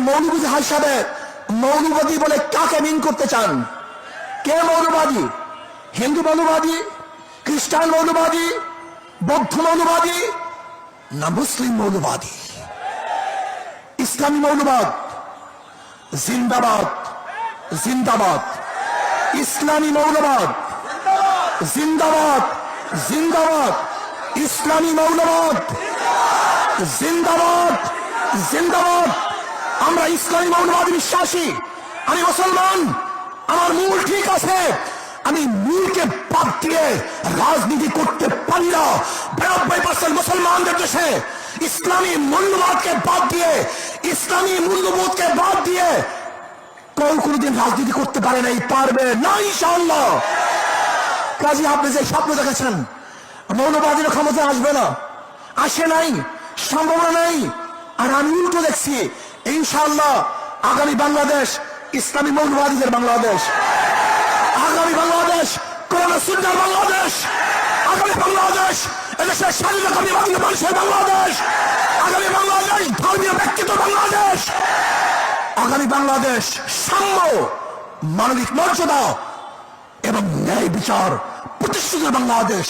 মৌলবাদী হিসাবে মৌলবাদী বলে কাকে মিন করতে চান? কে মৌলবাদী? হিন্দু মৌলবাদী, খ্রিস্টান মৌলবাদী, বৌদ্ধ মৌলবাদী, না মুসলিম মৌলবাদী? ইসলামী মৌলবাদ জিন্দাবাদ, জিন্দাবাদ। ইসলামী মৌলবাদ জিন্দাবাদ, জিন্দাবাদ। ইসলামী মৌলবাদ জিন্দাবাদ, জিন্দাবাদ। আমরা ইসলামী মৌলবাদী বিশ্বাসী। আমি মুসলমান, আমার মূল ঠিক আছে। আমি মূলকে বাদ দিয়ে রাজনীতি করতে পারি না। 92% মুসলমানদের দেশে ইসলামী মূল্যবোধকে বাদ দিয়ে, ইসলামী মূল্যবোধকে বাদ দিয়ে কেউ কোনদিন রাজনীতি করতে পারে নাই, পারবে না ইনশাআল্লাহ। কাজী আপনি যে স্বপ্ন দেখেছেন মৌলবাদীর ক্ষমতা আসবে না, আসে নাই, সম্ভাবনা নাই। আর আমি উল্টো দেখছি, ইনশাআল্লাহ আগামী বাংলাদেশ ইসলামী মৌলবাদীদের বাংলাদেশ, আগামী বাংলাদেশ কোরআন সুন্নাহর বাংলাদেশ, আগামী বাংলাদেশ এদেশের স্বাধীনতাকামী মানুষের বাংলাদেশ, আগামী বাংলাদেশ ধর্মীয় ব্যক্তিত্ব বাংলাদেশ, আগামী বাংলাদেশ সাম্য, মানবিক মর্যাদা এবং ন্যায় বিচার প্রতিষ্ঠিত বাংলাদেশ।